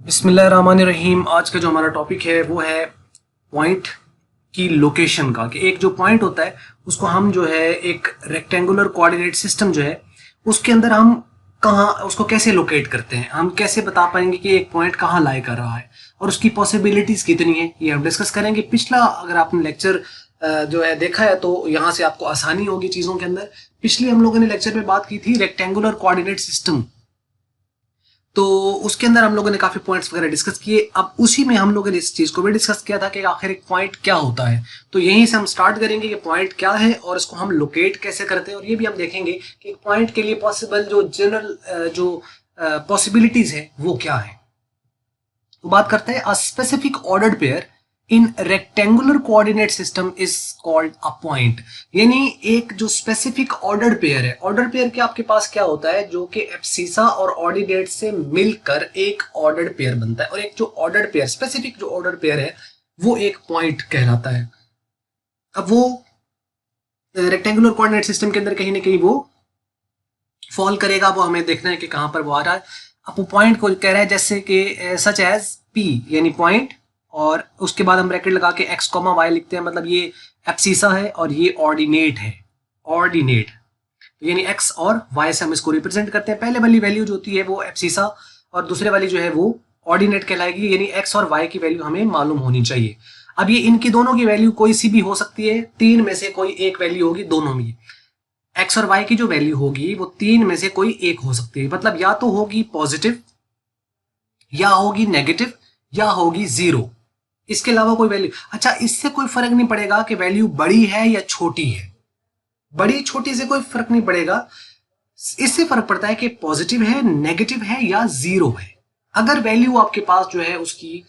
बिस्मिल्लाहिर्रहमानिर्रहीम। आज का जो हमारा टॉपिक है वो है पॉइंट की लोकेशन का। कि एक जो पॉइंट होता है उसको हम जो है एक रेक्टेंगुलर कोऑर्डिनेट सिस्टम जो है उसके अंदर हम कहाँ उसको कैसे लोकेट करते हैं, हम कैसे बता पाएंगे कि एक पॉइंट कहाँ लाई कर रहा है और उसकी पॉसिबिलिटीज कितनी है, ये हम डिस्कस करेंगे। पिछला अगर आपने लेक्चर जो है देखा है तो यहाँ से आपको आसानी होगी चीज़ों के अंदर। पिछले हम लोगों ने लेक्चर में बात की थी रेक्टेंगुलर कोऑर्डिनेट सिस्टम, तो उसके अंदर हम लोगों ने काफी पॉइंट्स वगैरह डिस्कस किए। अब उसी में हम लोगों ने इस चीज को भी डिस्कस किया था कि आखिर एक पॉइंट क्या होता है। तो यहीं से हम स्टार्ट करेंगे कि पॉइंट क्या है और इसको हम लोकेट कैसे करते हैं, और ये भी हम देखेंगे कि एक पॉइंट के लिए पॉसिबल जो जनरल जो पॉसिबिलिटीज है वो क्या है। तो बात करते हैं, a specific ordered pair in rectangular coordinate system is called a point. यानी एक जो स्पेसिफिक ऑर्डर्ड पेयर है, ऑर्डर पेयर के आपके पास क्या होता है जो कि एब्सिसा और ऑर्डिनेट से मिलकर एक ऑर्डर्ड पेयर बनता है, और एक जो ऑर्डर्ड पेयर स्पेसिफिक जो ऑर्डर पेयर है वो एक पॉइंट कहलाता है। अब वो रेक्टेंगुलर कोऑर्डिनेट सिस्टम के अंदर कहीं ना कहीं वो फॉल करेगा, वो हमें देखना है कि कहां पर वो आ रहा है। अब वो पॉइंट को कह रहा है जैसे कि सच एज पी यानी पॉइंट, और उसके बाद हम ब्रैकेट लगा के एक्स कॉमा वाई लिखते हैं, मतलब ये एब्सिसा है और ये ऑर्डिनेट है। ऑर्डिनेट यानी एक्स और वाई से हम इसको रिप्रेजेंट करते हैं। पहले वाली वैल्यू जो होती है वो एब्सिसा और दूसरे वाली जो है वो ऑर्डिनेट कहलाएगी, यानी एक्स और वाई की वैल्यू हमें मालूम होनी चाहिए। अब ये इनकी दोनों की वैल्यू कोई सी भी हो सकती है, तीन में से कोई एक वैल्यू होगी दोनों में। एक्स और वाई की जो वैल्यू होगी वो तीन में से कोई एक हो सकती है, मतलब या तो होगी पॉजिटिव या होगी नेगेटिव या होगी जीरो, इसके अलावा कोई वैल्यू। अच्छा, इससे कोई फर्क नहीं पड़ेगा कि वैल्यू बड़ी है या छोटी है, बड़ी छोटी से कोई फर्क नहीं पड़ेगा। इससे फर्क पड़ता है कि पॉजिटिव है, नेगेटिव है या जीरो है। अगर वैल्यू आपके पास जो है उसकी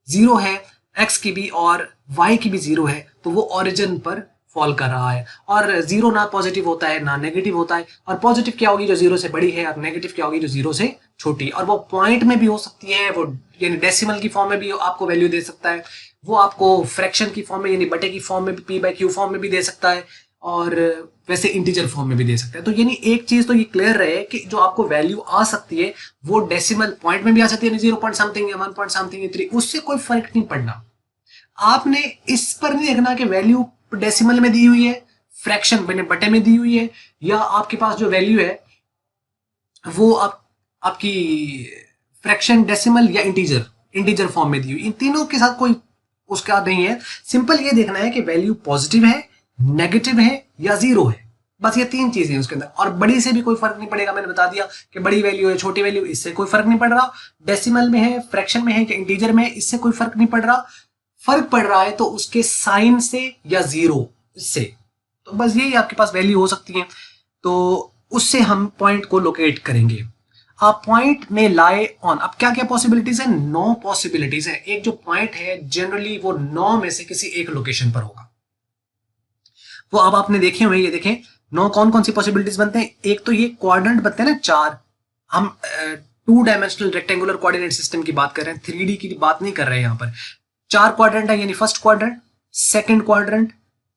जीरो है, एक्स की भी और वाई की भी जीरो है, तो वो ओरिजिन पर फॉल कर रहा है। और जीरो ना पॉजिटिव होता है ना नेगेटिव होता है, और पॉजिटिव क्या होगी जो जीरो से बड़ी है, और नेगेटिव क्या होगी जो जीरो से छोटी। और वो पॉइंट में भी हो सकती है, वो यानी डेसिमल की फॉर्म में भी आपको वैल्यू दे सकता है, वो आपको फ्रैक्शन की फॉर्म में यानी बटे की फॉर्म में भी, पी बाई क्यू फॉर्म में भी दे सकता है, और वैसे इंटीजर फॉर्म में भी दे सकता है। तो यानी एक चीज तो ये क्लियर रहे कि जो आपको वैल्यू आ सकती है वो डेसिमल पॉइंट में भी आ सकती है, जीरो पॉइंट समथिंग या वन पॉइंट समथिंग या थ्री, उससे कोई फर्क नहीं पड़ना। आपने इस पर नहीं देखना कि वैल्यू डेसिमल में दी हुई है, फ्रैक्शन मैंने बटे में दी हुई है, या आपके पास जो वैल्यू है वो आपकी फ्रैक्शन डेसिमल या इंटीजर फॉर्म में दी हुई। इन तीनों के साथ कोई उसका नहीं है। सिंपल ये देखना है कि वैल्यू पॉजिटिव है, नेगेटिव है या जीरो है, बस ये तीन चीजें हैं उसके अंदर। और बड़ी से भी कोई फर्क नहीं पड़ेगा, मैंने बता दिया कि बड़ी वैल्यू है छोटी वैल्यू, इससे कोई फर्क नहीं पड़ रहा। डेसिमल में है, फ्रैक्शन में है कि इंटीजर में है, इससे कोई फर्क नहीं पड़ रहा। फर्क पड़ रहा है तो उसके साइन से या जीरो से, तो बस यही आपके पास वैल्यू हो सकती है। तो उससे हम पॉइंट को लोकेट करेंगे। आप पॉइंट में लाई ऑन, अब क्या क्या पॉसिबिलिटीज है, 9 पॉसिबिलिटीज है। एक जो पॉइंट है जनरली वो 9 में से किसी एक लोकेशन पर होगा। वो अब आपने देखे हुए, ये देखें 9 कौन कौन सी पॉसिबिलिटीज बनते हैं। एक तो ये क्वाड्रेंट बनते हैं ना, चार। हम 2 डायमेंशनल रेक्टेंगुलर कोऑर्डिनेट सिस्टम की बात कर रहे हैं, 3D की बात नहीं कर रहे हैं यहाँ पर। 4 क्वाड्रेंट है, यानी first quadrant, second quadrant,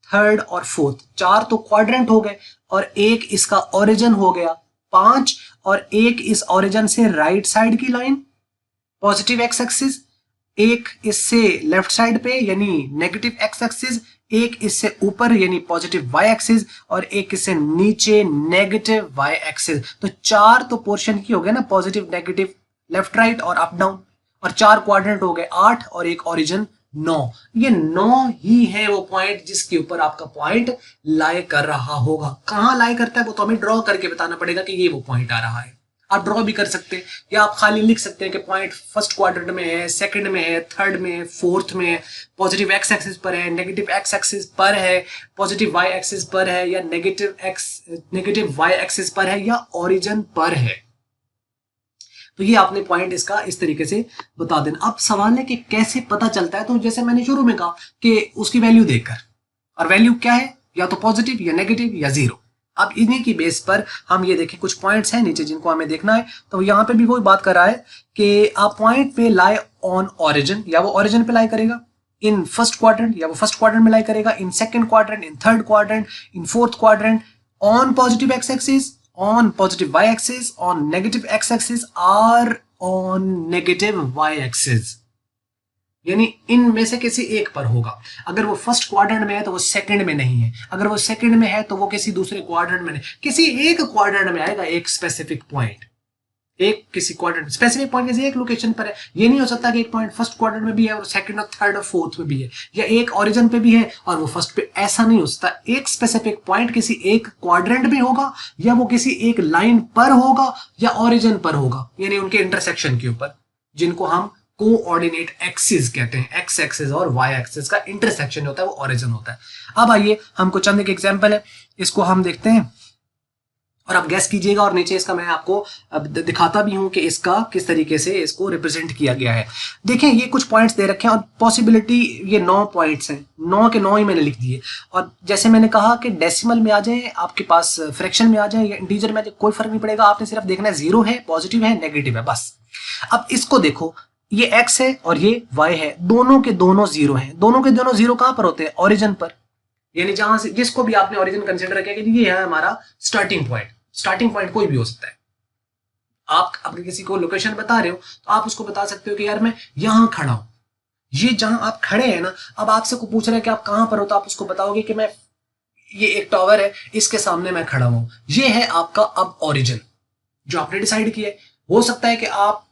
third और फोर्थ। 4 तो क्वाड्रेंट हो गए, और एक इसका ओरिजिन हो गया 5, और एक इस ओरिजिन से राइट साइड की लाइन पॉजिटिव एक्स एक्सिस, एक इससे लेफ्ट साइड पे यानी नेगेटिव एक्स एक्सिस, एक इससे ऊपर यानी पॉजिटिव वाई एक्सिस, और एक इससे नीचे नेगेटिव वाई एक्सिस। तो 4 तो पोर्शन की हो गया ना, पॉजिटिव नेगेटिव लेफ्ट राइट और अप डाउन, और 4 क्वाड्रेंट हो गए 8, और एक ओरिजिन 9। ये 9 ही है वो पॉइंट जिसके ऊपर आपका पॉइंट लाई कर रहा होगा। कहां लाई करता है वो तो हमें ड्रॉ करके बताना पड़ेगा कि ये वो पॉइंट आ रहा है। आप ड्रॉ भी कर सकते हैं, या आप खाली लिख सकते हैं कि पॉइंट फर्स्ट क्वाड्रेंट में है, सेकंड में है, थर्ड में है, फोर्थ में है, पॉजिटिव एक्स एक्सिस पर है, नेगेटिव एक्स एक्सिस पर है, पॉजिटिव वाई एक्सिस पर है, या नेगेटिव वाई एक्सिस पर है, या ओरिजिन पर है। तो ये आपने पॉइंट इसका इस तरीके से बता देना। अब सवाल है कि कैसे पता चलता है, तो जैसे मैंने शुरू में कहा कि उसकी वैल्यू देखकर, और वैल्यू क्या है, या तो पॉजिटिव या नेगेटिव या जीरो। अब इन्हीं की बेस पर हम ये देखें, कुछ पॉइंट्स हैं नीचे जिनको हमें देखना है। तो यहाँ पे भी वही बात कर रहा है कि आप पॉइंट पे लाई ऑन ओरिजिन, या वो ओरिजिन पे लाई करेगा इन फर्स्ट क्वाड्रेंट, या वो फर्स्ट क्वाड्रेंट में लाई करेगा in second quadrant, in third quadrant, in fourth quadrant, on positive x axis, on positive y axis, on negative x axis, or on negative y axis, यानी इनमें से किसी एक पर होगा। अगर वो फर्स्ट क्वाड्रेंट में है तो वो सेकंड में नहीं है, अगर वो सेकंड में है तो वो किसी दूसरे क्वाड्रेंट में नहीं, किसी एक क्वाड्रेंट में आएगा, एक स्पेसिफिक पॉइंट, एक किसी क्वाड्रेंट स्पेसिफिक पॉइंट किसी एक लोकेशन पर है। ये नहीं हो सकता कि एक पॉइंट फर्स्ट क्वाड्रेंट में भी है और सेकंड और थर्ड और फोर्थ में भी है, या एक ओरिजिन पे भी है और वो फर्स्ट पे, ऐसा नहीं हो सकता। एक स्पेसिफिक पॉइंट किसी एक क्वाड्रेंट में होगा, या वो किसी एक लाइन पर होगा, या ओरिजिन पर होगा, यानी उनके इंटरसेक्शन के ऊपर, जिनको हम कोऑर्डिनेट एक्सिस कहते हैं। एक्स एक्सिस और वाई एक्सिस का इंटरसेक्शन होता है, वो ओरिजिन होता है। अब आइए हमको चंद एक एग्जांपल है, इसको हम देखते हैं और आप गैस कीजिएगा, और नीचे इसका मैं आपको अब दिखाता भी हूं कि इसका किस तरीके से इसको रिप्रेजेंट किया गया है। देखें ये कुछ पॉइंट्स दे रखे हैं और पॉसिबिलिटी ये 9 पॉइंट्स हैं, 9 के 9 ही मैंने लिख दिए। और जैसे मैंने कहा कि डेसिमल में आ जाए, आपके पास फ्रैक्शन में आ जाए या इंटीजर में आ जाए, कोई फर्क नहीं पड़ेगा, आपने सिर्फ देखना है 0 है, पॉजिटिव है, नेगेटिव है, बस। अब इसको देखो, ये x है और ये y है, दोनों के दोनों 0 हैं। दोनों के दोनों 0 कहां पर होते हैं? ओरिजिन पर, यानी जहां से जिसको भी आपने ओरिजिन कंसीडर किया कि ये है हमारा स्टार्टिंग पॉइंट। स्टार्टिंग पॉइंट कोई भी हो सकता है। आप अपने किसी को लोकेशन बता रहे हो तो आप उसको बता सकते हो कि यार मैं यहां खड़ा हूं, ये जहां आप खड़े हैं ना, अब आपसे को पूछ रहा है कि आप कहां पर हो, तो आप उसको बताओगे कि मैं, ये एक टावर है, इसके सामने मैं खड़ा हूं। ये है आपका अब ओरिजिन जो आपने डिसाइड किया है। हो सकता है कि आप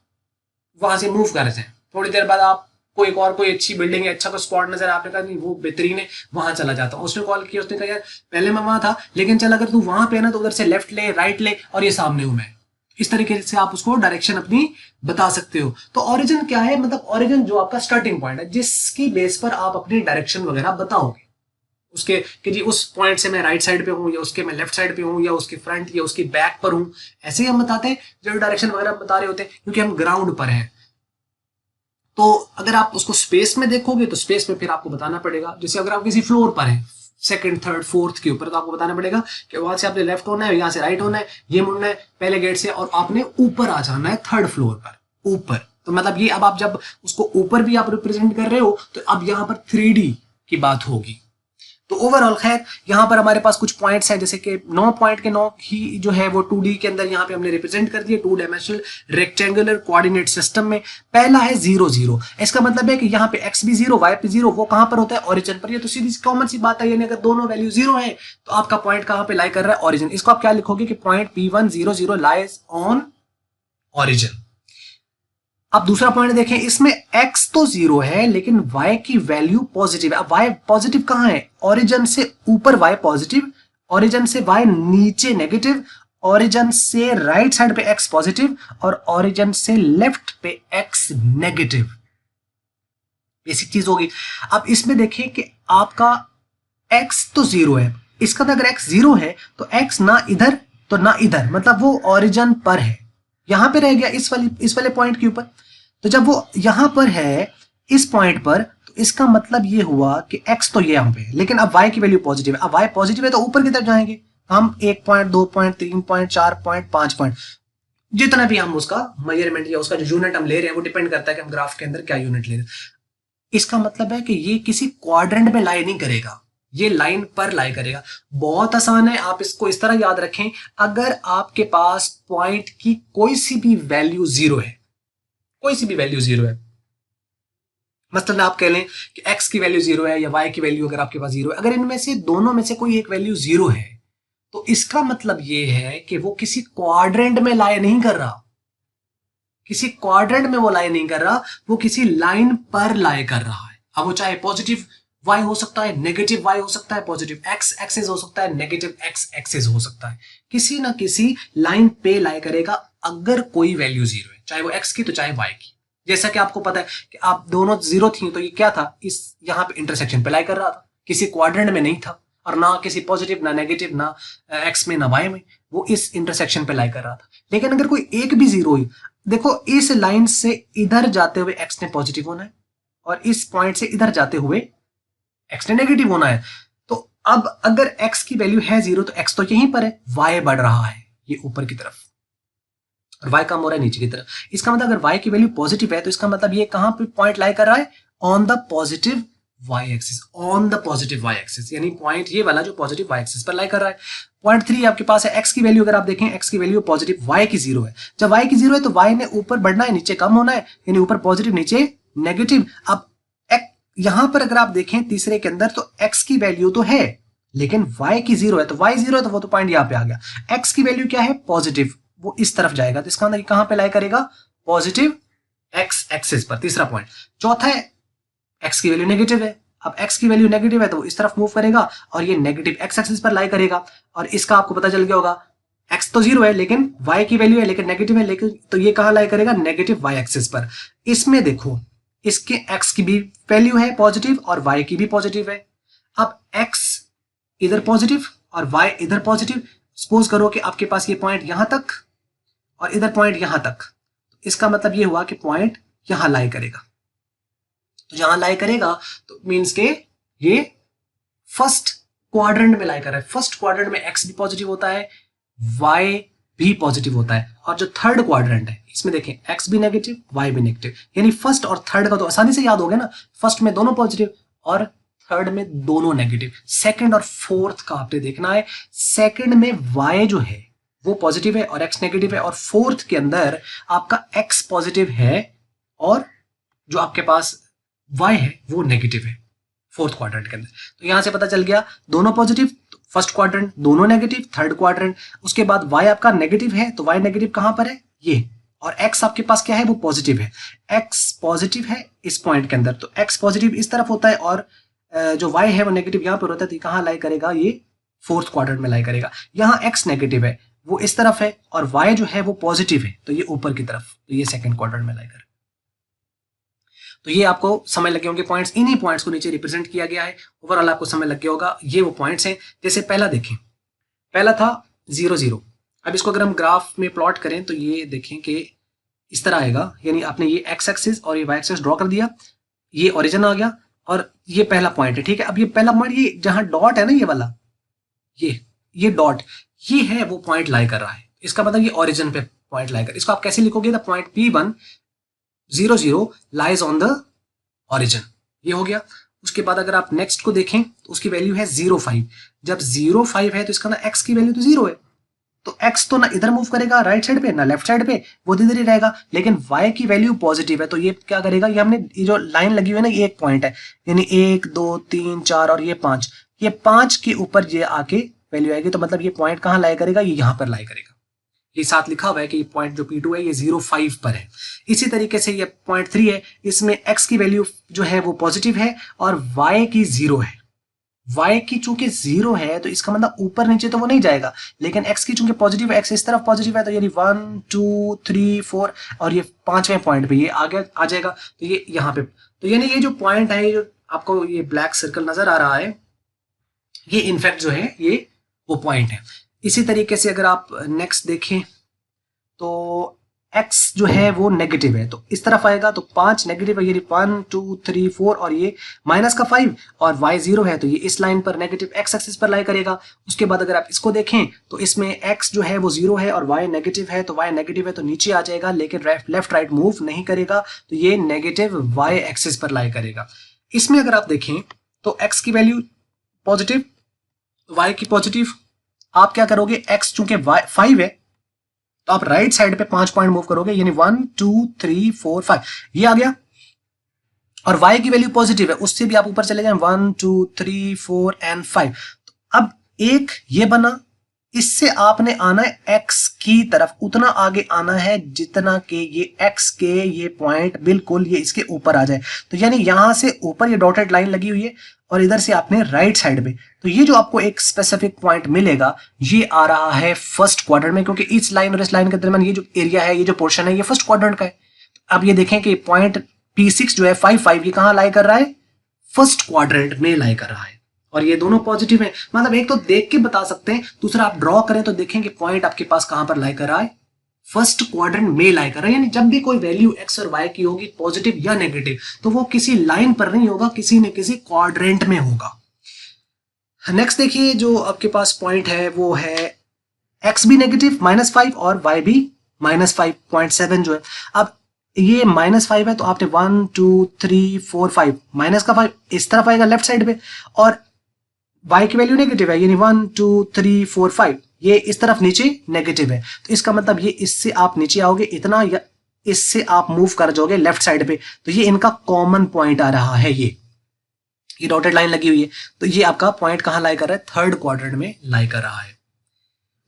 वहां से मूव कर जाए, थोड़ी देर बाद आपको एक और कोई अच्छी बिल्डिंग है, अच्छा कोई स्पॉट नजर, आपने कहा नहीं वो बेहतरीन है, वहां चला जाता हूं। उसने कॉल किया, उसने कहा यार पहले मैं वहां था, लेकिन चल अगर तू वहां पे है ना तो उधर से लेफ्ट ले, राइट ले, और ये सामने हूं मैं। इस तरीके से आप उसको डायरेक्शन अपनी बता सकते हो। तो ओरिजिन क्या है? मतलब ओरिजिन जो आपका स्टार्टिंग पॉइंट है, जिसकी बेस पर आप अपनी डायरेक्शन वगैरह बताओगे उसके, कि जी उस पॉइंट से मैं राइट साइड पे हूं, या उसके मैं लेफ्ट साइड पे हूं, या उसके फ्रंट या उसकी बैक पर हूं। ऐसे ही हम बताते हैं जो डायरेक्शन वगैरह बता रहे होते हैं, क्योंकि हम ग्राउंड पर हैं। तो अगर आप उसको स्पेस में देखोगे तो स्पेस में फिर आपको बताना पड़ेगा, जैसे अगर आप किसी फ्लोर पर हैं, सेकंड थर्ड फोर्थ के ऊपर, तो आपको बताना पड़ेगा कि वहां से आपने लेफ्ट होना है, यहाँ से राइट होना है, ये मुड़ना है पहले गेट से, और आपने ऊपर आ जाना है थर्ड फ्लोर पर ऊपर। तो मतलब ये, अब आप जब उसको ऊपर भी आप रिप्रेजेंट कर रहे हो तो अब यहाँ पर 3D की बात होगी। तो ओवरऑल खैर यहाँ पर हमारे पास कुछ पॉइंट्स हैं, जैसे कि 9 पॉइंट के 9 ही जो है वो 2D के अंदर यहाँ पे हमने रिप्रेजेंट कर दिए, 2 डायमेंशनल रेक्टेंगुलर कोऑर्डिनेट सिस्टम में। पहला है 0 0, इसका मतलब है कि यहाँ पे x भी 0 y भी 0, वो कहाँ पर होता है? ओरिजिन पर। ये तो सीधी कॉमन सी बात है, यानी अगर दोनों वैल्यू 0 है तो आपका पॉइंट कहाँ पे लाई कर रहा है? ओरिजिन। इसको आप क्या लिखोगे कि point P1 0 0 lies on origin. अब दूसरा पॉइंट देखें, इसमें x तो 0 है लेकिन y की वैल्यू पॉजिटिव है। अब y पॉजिटिव कहां है? ओरिजिन से ऊपर y पॉजिटिव, ओरिजिन से y नीचे नेगेटिव, ओरिजिन से राइट साइड पे x पॉजिटिव, और ओरिजिन से लेफ्ट पे x नेगेटिव। बेसिक चीज होगी। अब इसमें देखिए कि आपका x तो 0 है, इसका तो अगर x 0 है तो x ना इधर तो ना इधर, मतलब वो ओरिजिन पर है, यहां पे रह गया इस वाले पॉइंट के ऊपर। तो जब वो यहां पर है इस पॉइंट पर, तो इसका मतलब ये हुआ कि x तो ये यहां पे है, लेकिन अब y की वैल्यू पॉजिटिव है। अब y पॉजिटिव है तो ऊपर की तरफ जाएंगे हम, 1 point 2 point 3 point 4 point 5 point, जितना भी हम उसका मेजरमेंट या उसका जो यूनिट हम ले रहे हैं वो डिपेंड करता है कि हम ग्राफ के अंदर क्या यूनिट ले रहे हैं। इसका मतलब है कि ये किसी क्वाड्रेंट में लाई नहीं करेगा, ये लाइन पर लाई करेगा। बहुत आसान है, आप इसको इस तरह याद रखें, अगर आपके पास पॉइंट की कोई सी भी वैल्यू 0 है, कोई सी भी वैल्यू 0 है, मतलब आप कह लें कि x की वैल्यू 0 है या y की वैल्यू अगर आपके पास 0 है, अगर इनमें से दोनों में से कोई एक वैल्यू 0 है तो इसका मतलब ये है कि वो किसी क्वाड्रेंट में लाई नहीं कर रहा, किसी क्वाड्रेंट में वो लाई नहीं कर रहा, वो किसी लाइन पर लाई कर रहा है। अब वो चाहे पॉजिटिव y हो सकता है, नेगेटिव y हो सकता है, पॉजिटिव x एक्सिस हो सकता है, नेगेटिव x एक्सिस हो सकता है, किसी ना किसी लाइन पे लाई करेगा अगर कोई वैल्यू 0 है, चाहे वो x की तो चाहे y की। जैसा कि आपको पता है कि आप दोनों 0 थी तो ये क्या था, इस यहाँ पे इंटरसेक्शन पे लाई कर रहा था, किसी क्वाड्रेंट में नहीं था, और ना किसी पॉजिटिव ना नेगेटिव, ना x में ना y में, वो इस इंटरसेक्शन पे लाई कर रहा था। लेकिन अगर कोई एक भी 0 हुई, देखो इस लाइन से इधर जाते हुए x ने पॉजिटिव होना है, और इस पॉइंट से इधर जाते हुए x ने नेगेटिव होना है। तो अब अगर x की वैल्यू है 0 तो x तो यहीं पर है, y बढ़ रहा है ये ऊपर की तरफ, और y कम हो रहा है नीचे की तरफ। इसका मतलब अगर y की वैल्यू पॉजिटिव है तो इसका मतलब ये कहां पे पॉइंट लाई कर रहा है? On the positive y axis, on the positive y axis, यानी पॉइंट ये वाला जो पॉजिटिव वाई एक्सिस पर लाई कर रहा है। पॉइंट 3 आपके पास है एक्स की वैल्यू, अगर आप देखें एक्स की वैल्यू पॉजिटिव, वाई की 0 है। जब वाई की 0 है तो वाई ने ऊपर बढ़ना है नीचे कम होना है, यानी ऊपर पॉजिटिव नीचे नेगेटिव। अब यहां पर अगर आप देखें तीसरे के अंदर तो एक्स की वैल्यू तो है लेकिन y की 0 है, तो y 0 है तो वो तो पॉइंट यहां पे आ गया। x की वैल्यू क्या है पॉजिटिव, वो इस तरफ जाएगा, तो इसका मतलब कहां पे लाई करेगा पॉजिटिव x एक्सिस पर, तीसरा पॉइंट। चौथा है x की वैल्यू नेगेटिव है, अब x की वैल्यू नेगेटिव है तो वो इस तरफ मूव करेगा और ये नेगेटिव x एक्सिस पर लाई करेगा। और इसका आपको पता चल गया होगा x तो 0 है लेकिन y की वैल्यू है लेकिन नेगेटिव है, लेकिन तो ये कहां लाई करेगा नेगेटिव y एक्सिस पर। इसमें देखो इसके x की भी वैल्यू है पॉजिटिव और y की भी पॉजिटिव है। अब x इधर पॉजिटिव और y इधर पॉजिटिव, सपोज करो कि आपके पास ये पॉइंट यहां तक और इधर पॉइंट यहां तक, तो इसका मतलब ये हुआ कि पॉइंट यहां लाई करेगा। तो जहां लाई करेगा तो मींस के ये फर्स्ट क्वाड्रेंट में लाई कर रहा है। फर्स्ट क्वाड्रेंट में x भी पॉजिटिव होता है, y भी पॉजिटिव होता है, और जो थर्ड क्वाड्रेंट है इसमें देखें x भी नेगेटिव y भी नेगेटिव, यानी फर्स्ट और थर्ड का तो आसानी से याद हो गया ना, फर्स्ट में दोनों पॉजिटिव और थर्ड में दोनों नेगेटिव। सेकंड और फोर्थ का आपने देखना है, सेकंड में y जो है वो पॉजिटिव है और x नेगेटिव है, और फोर्थ के अंदर आपका x पॉजिटिव है और जो आपके पास y है वो नेगेटिव है फोर्थ क्वाड्रेंट के अंदर। तो यहां से पता चल गया दोनों पॉजिटिव, फर्स्ट क्वाड्रेंट दोनों नेगेटिव, थर्ड क्वाड्रेंट, उसके बाद y आपका नेगेटिव है तो y नेगेटिव कहां पर है ये, और x आपके पास क्या है वो पॉजिटिव है। x पॉजिटिव है इस पॉइंट के अंदर, तो x पॉजिटिव इस तरफ होता है और जो y है वो नेगेटिव यहां पर होता है, तो कहां लाई करेगा ये फोर्थ क्वाड्रेंट में लाई करेगा। यहाँ x नेगेटिव है वो इस तरफ है और y जो है वो पॉजिटिव है तो ये ऊपर की तरफ, तो ये सेकंड क्वाड्रेंट में लाई करेगा। तो ये आपको समझ लगे होंगे पॉइंट्स, इन्हीं पॉइंट्स को नीचे रिप्रेजेंट किया गया है। ओवरऑल आपको समझ लग गया होगा ये वो पॉइंट्स हैं। जैसे पहला देखें, पहला था 0 0। अब इसको अगर हम ग्राफ में प्लॉट करें तो ये देखें कि इस तरह आएगा, यानी आपने ये x एक्सिस और ये y एक्सिस ड्रॉ कर दिया, ये ओरिजिन आ गया और ये पहला पॉइंट है, ठीक है। अब ये पहला पॉइंट ये जहां डॉट है ना ये वाला, ये डॉट ये है वो पॉइंट लाई कर रहा है, इसका मतलब ये ओरिजिन पे पॉइंट लाई कर। इसको आप कैसे लिखोगे, the point P1 0 0 lies on the origin, ये हो गया। उसके बाद अगर आप नेक्स्ट को देखें तो उसकी वैल्यू है 0 5। जब 0 5 है तो इसका ना x की वैल्यू तो 0 है, तो x तो ना इधर मूव करेगा राइट साइड पे ना लेफ्ट साइड पे, वो इधर ही रहेगा, लेकिन y की वैल्यू पॉजिटिव है तो ये क्या करेगा, ये हमने ये जो लाइन लगी हुई है ना ये एक पॉइंट है, यानी 1 2 3 4 और ये 5, ये 5 के ऊपर ये आके वैल्यू आएगी, तो मतलब ये पॉइंट कहाँ लाई करेगा, ये यहाँ पर लाई करेगा। ये साथ लिखा हुआ है कि ये पॉइंट जो P2 है ये 0 5 पर है। इसी तरीके से ये पॉइंट 3 है, इसमें x की वैल्यू जो है वो पॉजिटिव है और y की 0 है। y की चूंकि 0 है तो इसका मतलब ऊपर नीचे तो वो नहीं जाएगा, लेकिन x की चूंकि पॉजिटिव है, x इस तरफ पॉजिटिव है, तो यानी 1 2 3 4 और ये 5वें पॉइंट पे ये आगे आ जाएगा, तो ये यहाँ पे, तो यानी ये जो पॉइंट है, ये जो आपको ये ब्लैक सर्कल नजर आ रहा है, ये इनफैक्ट जो है ये वो पॉइंट है। इसी तरीके से अगर आप नेक्स्ट देखें तो x जो है वो नेगेटिव है तो इस तरफ आएगा, तो 5 नेगेटिव है, ये 1 2 3 4 और ये माइनस का 5 और y 0 है तो ये इस लाइन पर नेगेटिव x एक्सिस पर लाई करेगा। उसके बाद अगर आप इसको देखें तो इसमें x जो है वो 0 है और y नेगेटिव है, तो y नेगेटिव है तो नीचे आ जाएगा, लेकिन लेफ्ट राइट मूव नहीं करेगा, तो ये नेगेटिव y एक्सिस पर लाई करेगा। इसमें अगर आप देखें तो x की वैल्यू पॉजिटिव, y की पॉजिटिव, आप क्या करोगे, x चूंकि 5 है तो आप राइट साइड पे 5 पॉइंट मूव करोगे, यानी 1 2 3 4 5 ये आ गया, और y की वैल्यू पॉजिटिव है उससे भी आप ऊपर चले गए 1 2 3 4 एंड 5। तो अब एक ये बना, इससे आपने आना है x की तरफ, उतना आगे आना है जितना के ये x के ये पॉइंट बिल्कुल ये इसके ऊपर आ जाए, तो यानी यहां से ऊपर ये डॉटेड लाइन लगी हुई है और इधर से आपने राइट साइड पे, तो ये जो आपको एक स्पेसिफिक पॉइंट मिलेगा ये आ रहा है फर्स्ट क्वाड्रेंट में, क्योंकि इस लाइन और इस लाइन के दरमियान ये जो एरिया है, ये जो पोर्शन है, ये फर्स्ट क्वाड्रेंट का है। अब ये देखें कि पॉइंट P6 जो है 5 5 ये कहां लाई कर रहा है, फर्स्ट क्वाड्रेंट में लाई कर रहा है, और ये दोनों पॉजिटिव है। मतलब एक तो देख के बता सकते हैं, दूसरा आप ड्रॉ करें तो देखें कि पॉइंट आपके पास कहां पर लाई कर रहा है, फर्स्ट क्वाड्रेंट में लाई कर रहा है। यानी जब भी कोई वैल्यू x और y की होगी पॉजिटिव या नेगेटिव, तो वो किसी लाइन पर नहीं होगा, किसी न किसी क्वाड्रेंट में होगा। नेक्स्ट देखिए जो आपके पास पॉइंट है वो है x भी नेगेटिव -5 और y भी -5.7 जो है। अब ये -5 है तो आपने 1 2 3 4 5 माइनस का 5 इस तरफ आएगा लेफ्ट साइड पे, और y की वैल्यू नेगेटिव है यानी 1 2 3 4 5 ये इस तरफ नीचे नेगेटिव है, तो इसका मतलब ये इससे आप नीचे आओगे इतना या इससे आप मूव कर जाओगे लेफ्ट साइड पे, तो ये इनका कॉमन पॉइंट आ रहा है। ये डॉटेड लाइन लगी हुई है, तो ये आपका पॉइंट कहाँ लाई कर रहा है, थर्ड क्वाड्रेंट में लाई कर रहा है।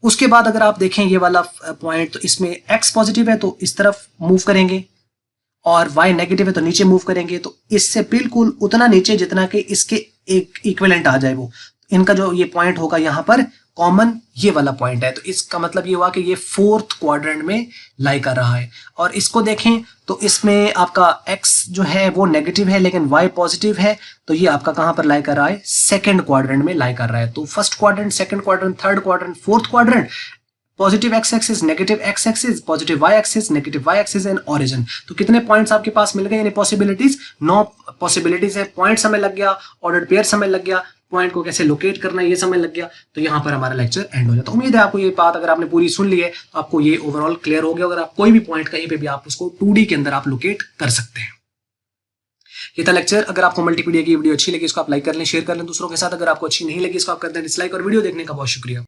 उसके बाद अगर आप देखें ये वाला पॉइंट, तो इसमें x पॉजिटिव है तो इस तरफ मूव करेंगे, और y नेगेटिव है तो नीचे मूव करेंगे, तो इससे बिल्कुल उतना नीचे जितना कि इसके एक इक्विवेलेंट आ जाए वो। इनका जो ये पॉइंट होगा यहाँ पर कॉमन ये वाला पॉइंट है, तो इसका मतलब ये हुआ कि ये फोर्थ क्वाड्रेंट में लाई कर रहा है। और इसको देखें तो इसमें आपका x जो है वो नेगेटिव है लेकिन y पॉजिटिव है, तो ये आपका कहां पर लाई कर रहा है, सेकंड क्वाड्रेंट में लाई कर रहा है। तो first quadrant, second quadrant, third quadrant, fourth quadrant, positive x axis, negative x axis, positive y axis, negative y axis and origin. तो कितने पॉइंट्स आपके पास मिल गए, यानी पॉसिबिलिटीज 9 पॉसिबिलिटीज है। पॉइंट समय लग गया, ऑर्डर्ड पेयर समय लग गया, पॉइंट को कैसे लोकेट करना है ये समय लग गया, तो यहाँ पर हमारा लेक्चर एंड हो जाता है। उम्मीद है आपको ये बात अगर आपने पूरी सुन ली है तो आपको ये ओवरऑल क्लियर हो गया। अगर आप कोई भी पॉइंट कहीं पे भी आप उसको 2D के अंदर आप लोकेट कर सकते हैं। ये था लेक्चर। अगर आपको मल्टीपीडिया की वीडियो अच्छी लगी इसको आप लाइक कर लें, शेयर कर लें दूसरों के साथ। अगर आपको अच्छी नहीं लगी इसको आप कर दें डिसलाइक, और वीडियो देखने का बहुत शुक्रिया।